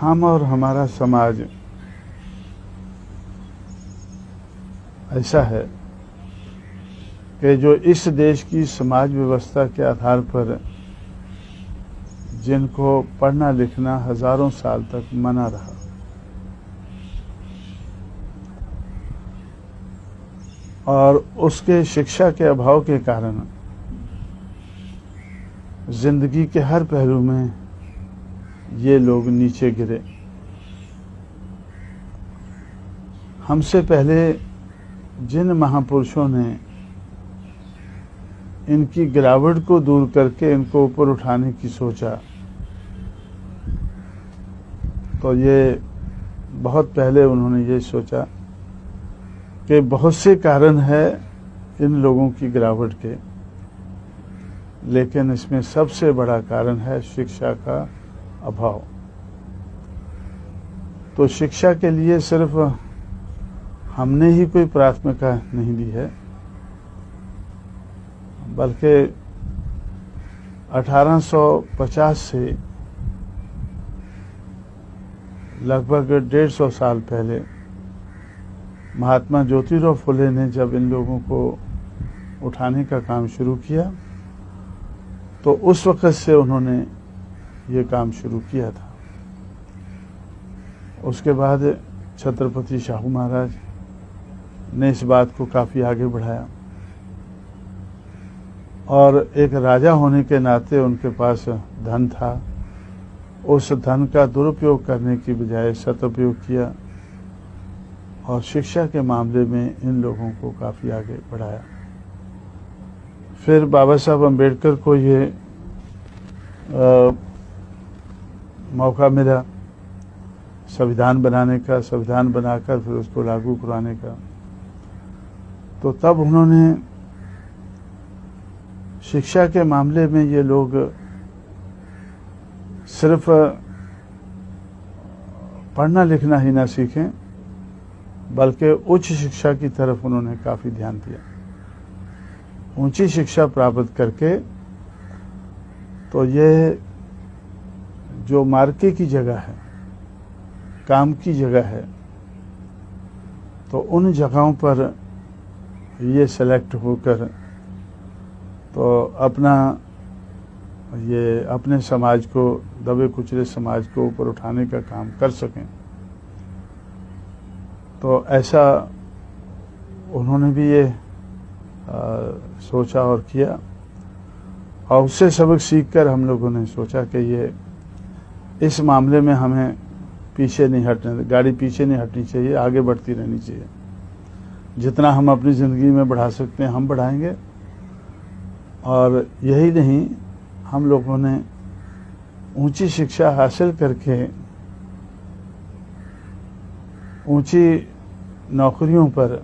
हम और हमारा समाज ऐसा है कि जो इस देश की समाज व्यवस्था के आधार पर जिनको पढ़ना लिखना हजारों साल तक मना रहा, और उसके शिक्षा के अभाव के कारण जिंदगी के हर पहलू में ये लोग नीचे गिरे। हमसे पहले जिन महापुरुषों ने इनकी गिरावट को दूर करके इनको ऊपर उठाने की सोचा, तो ये बहुत पहले उन्होंने ये सोचा कि बहुत से कारण है इन लोगों की गिरावट के, लेकिन इसमें सबसे बड़ा कारण है शिक्षा का अभाव। तो शिक्षा के लिए सिर्फ हमने ही कोई प्राथमिकता नहीं दी है, बल्कि 1850 से लगभग 150 साल पहले महात्मा ज्योतिराव फुले ने जब इन लोगों को उठाने का काम शुरू किया, तो उस वक्त से उन्होंने ये काम शुरू किया था। उसके बाद छत्रपति शाहू महाराज ने इस बात को काफ़ी आगे बढ़ाया, और एक राजा होने के नाते उनके पास धन था। उस धन का दुरुपयोग करने की बजाय सदुपयोग किया और शिक्षा के मामले में इन लोगों को काफ़ी आगे बढ़ाया। फिर बाबा साहब अम्बेडकर को ये मौका मिला संविधान बनाने का, संविधान बनाकर फिर उसको लागू कराने का। तो तब उन्होंने शिक्षा के मामले में ये लोग सिर्फ पढ़ना लिखना ही ना सीखें, बल्कि उच्च शिक्षा की तरफ उन्होंने काफ़ी ध्यान दिया। ऊंची शिक्षा प्राप्त करके तो ये जो मार्के की जगह है, काम की जगह है, तो उन जगहों पर ये सेलेक्ट होकर तो अपने समाज को, दबे कुचले समाज को ऊपर उठाने का काम कर सकें। तो ऐसा उन्होंने भी ये सोचा और किया, और उससे सबक सीखकर हम लोगों ने सोचा कि ये इस मामले में हमें पीछे नहीं हटने, गाड़ी पीछे नहीं हटनी चाहिए, आगे बढ़ती रहनी चाहिए। जितना हम अपनी ज़िंदगी में बढ़ा सकते हैं हम बढ़ाएंगे। और यही नहीं, हम लोगों ने ऊंची शिक्षा हासिल करके ऊंची नौकरियों पर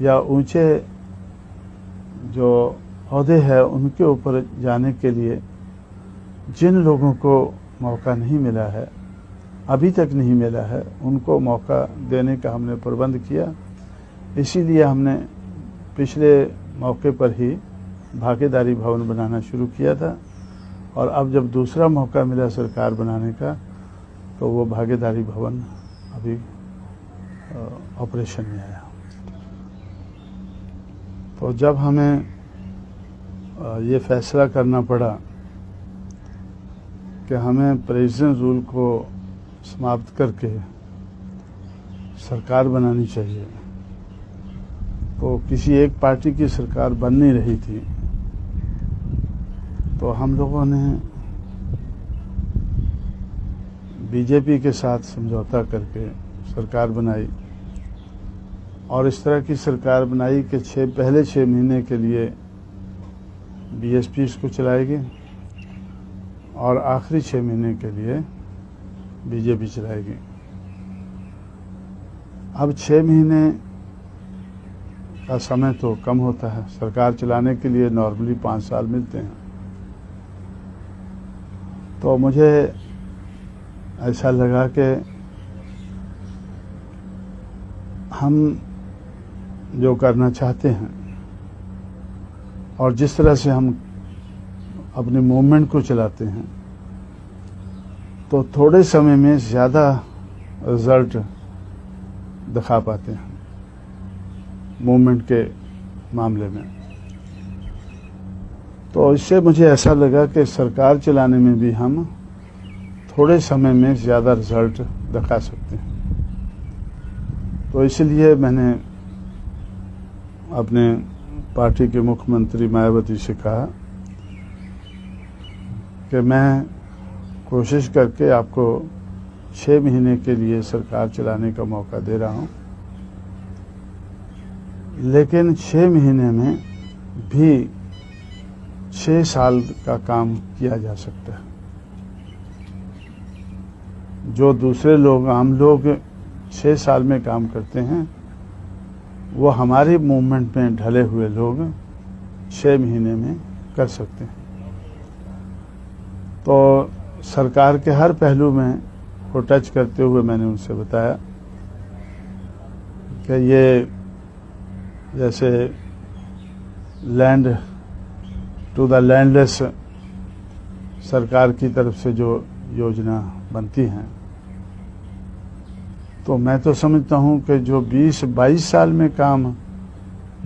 या ऊंचे जो ओहदे हैं उनके ऊपर जाने के लिए जिन लोगों को मौका नहीं मिला है, अभी तक नहीं मिला है, उनको मौका देने का हमने प्रबंध किया। इसीलिए हमने पिछले मौके पर ही भागीदारी भवन बनाना शुरू किया था, और अब जब दूसरा मौका मिला सरकार बनाने का, तो वो भागीदारी भवन अभी ऑपरेशन में आया। तो जब हमें ये फैसला करना पड़ा कि हमें प्रेसिडेंट रूल को समाप्त करके सरकार बनानी चाहिए, तो किसी एक पार्टी की सरकार बन नहीं रही थी, तो हम लोगों ने बीजेपी के साथ समझौता करके सरकार बनाई, और इस तरह की सरकार बनाई कि पहले 6 महीने के लिए बीएसपी इसको चलाएगी और आखिरी 6 महीने के लिए बीजेपी चलाएगी। अब 6 महीने का समय तो कम होता है, सरकार चलाने के लिए नॉर्मली 5 साल मिलते हैं। तो मुझे ऐसा लगा कि हम जो करना चाहते हैं और जिस तरह से हम अपने मूवमेंट को चलाते हैं, तो थोड़े समय में ज़्यादा रिजल्ट दिखा पाते हैं मूवमेंट के मामले में। तो इससे मुझे ऐसा लगा कि सरकार चलाने में भी हम थोड़े समय में ज़्यादा रिजल्ट दिखा सकते हैं। तो इसलिए मैंने अपने पार्टी के मुख्यमंत्री मायावती से कहा कि मैं कोशिश करके आपको 6 महीने के लिए सरकार चलाने का मौका दे रहा हूं, लेकिन 6 महीने में भी 6 साल का काम किया जा सकता है। जो दूसरे लोग, आम लोग 6 साल में काम करते हैं, वो हमारे मूवमेंट में ढले हुए लोग 6 महीने में कर सकते हैं। तो सरकार के हर पहलू में को टच करते हुए मैंने उनसे बताया कि ये जैसे लैंड टू द लैंडलेस सरकार की तरफ से जो योजना बनती हैं, तो मैं तो समझता हूं कि जो 20-22 साल में काम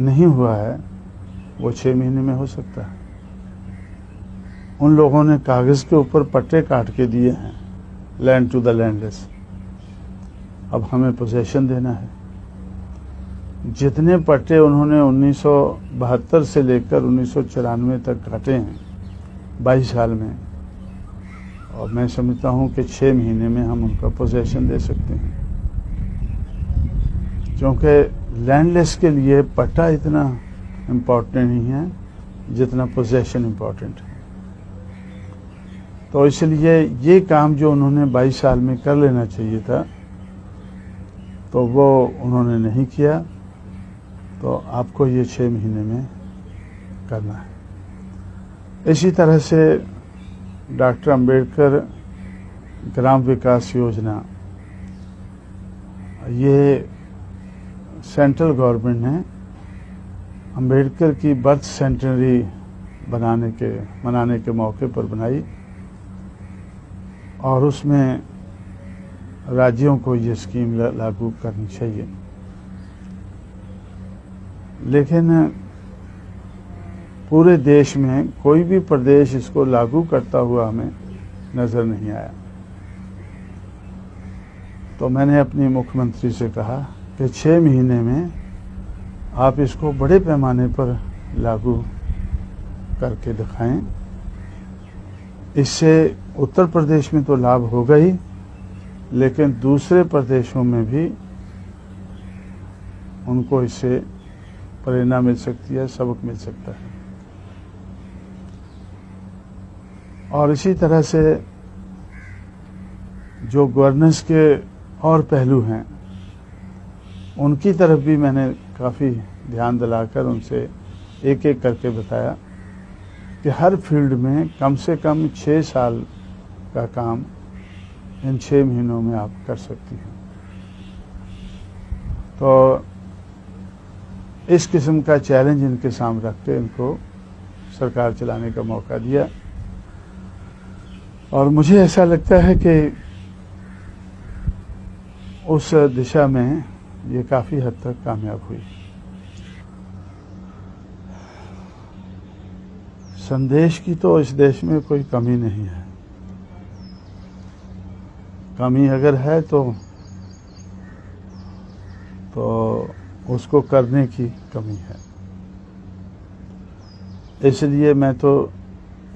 नहीं हुआ है वो 6 महीने में हो सकता है। उन लोगों ने कागज के ऊपर पट्टे काट के दिए हैं, लैंड टू द लैंडलेस। अब हमें पोजेशन देना है। जितने पट्टे उन्होंने 1972 से लेकर 1994 तक काटे हैं 22 साल में, और मैं समझता हूं कि 6 महीने में हम उनका पोजेशन दे सकते हैं, क्योंकि लैंडलेस के लिए पट्टा इतना इम्पोर्टेंट नहीं है जितना पोजेशन इम्पोर्टेंट है। तो इसलिए ये काम जो उन्होंने 22 साल में कर लेना चाहिए था, तो वो उन्होंने नहीं किया। तो आपको ये 6 महीने में करना है। इसी तरह से डॉक्टर अंबेडकर ग्राम विकास योजना, ये सेंट्रल गवर्नमेंट ने अंबेडकर की बर्थ सेंचुरी मनाने के मौके पर बनाई, और उसमें राज्यों को ये स्कीम लागू करनी चाहिए। लेकिन पूरे देश में कोई भी प्रदेश इसको लागू करता हुआ हमें नजर नहीं आया। तो मैंने अपनी मुख्यमंत्री से कहा कि 6 महीने में आप इसको बड़े पैमाने पर लागू करके दिखाएं। इससे उत्तर प्रदेश में तो लाभ होगा ही, लेकिन दूसरे प्रदेशों में भी उनको इससे प्रेरणा मिल सकती है, सबक मिल सकता है। और इसी तरह से जो गवर्नेंस के और पहलू हैं, उनकी तरफ भी मैंने काफ़ी ध्यान दिलाकर उनसे एक एक करके बताया कि हर फील्ड में कम से कम 6 साल का काम इन 6 महीनों में आप कर सकती हैं। तो इस किस्म का चैलेंज इनके सामने रख के इनको सरकार चलाने का मौका दिया, और मुझे ऐसा लगता है कि उस दिशा में ये काफ़ी हद तक कामयाब हुई। संदेश की तो इस देश में कोई कमी नहीं है। कमी अगर है तो उसको करने की कमी है। इसलिए मैं तो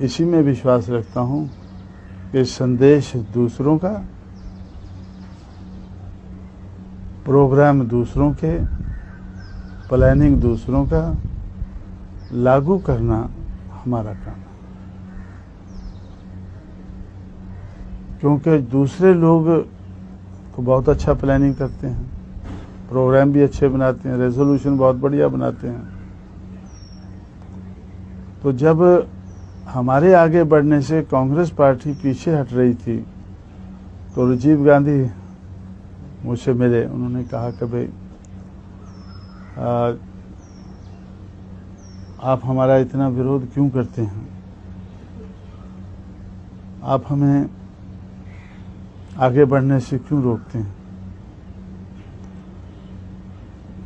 इसी में विश्वास रखता हूं कि संदेश दूसरों का, प्रोग्राम दूसरों के, प्लानिंग दूसरों का, लागू करना हमारा काम है। क्योंकि दूसरे लोग तो बहुत अच्छा प्लानिंग करते हैं, प्रोग्राम भी अच्छे बनाते हैं, रेजोल्यूशन बहुत बढ़िया बनाते हैं। तो जब हमारे आगे बढ़ने से कांग्रेस पार्टी पीछे हट रही थी, तो राजीव गांधी मुझसे मिले। उन्होंने कहा कि भाई आप हमारा इतना विरोध क्यों करते हैं? आप हमें आगे बढ़ने से क्यों रोकते हैं।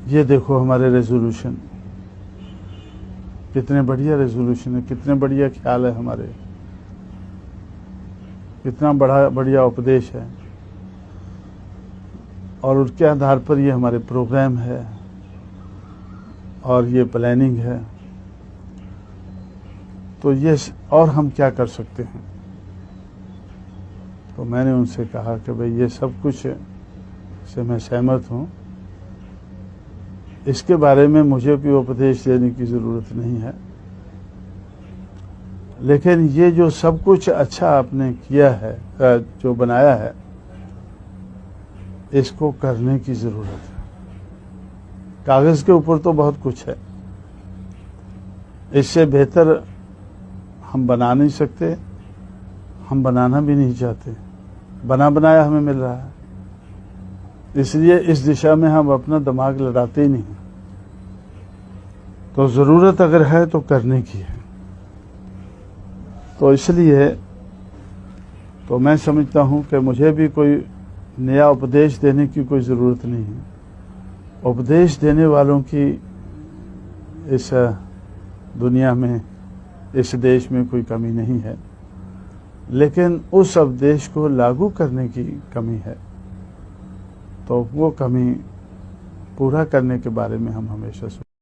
ये देखो हमारे रेजोल्यूशन, कितने बढ़िया रेजोल्यूशन है, कितने बढ़िया ख्याल है हमारे, कितना बढ़िया उपदेश है, और उसके आधार पर ये हमारे प्रोग्राम है और ये प्लानिंग है। तो ये और हम क्या कर सकते हैं। तो मैंने उनसे कहा कि भाई ये सब कुछ से मैं सहमत हूँ, इसके बारे में मुझे भी उपदेश देने की ज़रूरत नहीं है, लेकिन ये जो सब कुछ अच्छा आपने किया है, जो बनाया है, इसको करने की ज़रूरत है। कागज़ के ऊपर तो बहुत कुछ है, इससे बेहतर हम बना नहीं सकते, हम बनाना भी नहीं चाहते, बना बनाया हमें मिल रहा है, इसलिए इस दिशा में हम अपना दिमाग लड़ाते ही नहीं। तो ज़रूरत अगर है तो करने की है। तो इसलिए तो मैं समझता हूँ कि मुझे भी कोई नया उपदेश देने की कोई ज़रूरत नहीं है। उपदेश देने वालों की इस दुनिया में, इस देश में कोई कमी नहीं है, लेकिन उस उपदेश को लागू करने की कमी है। तो वो कमी पूरा करने के बारे में हम हमेशा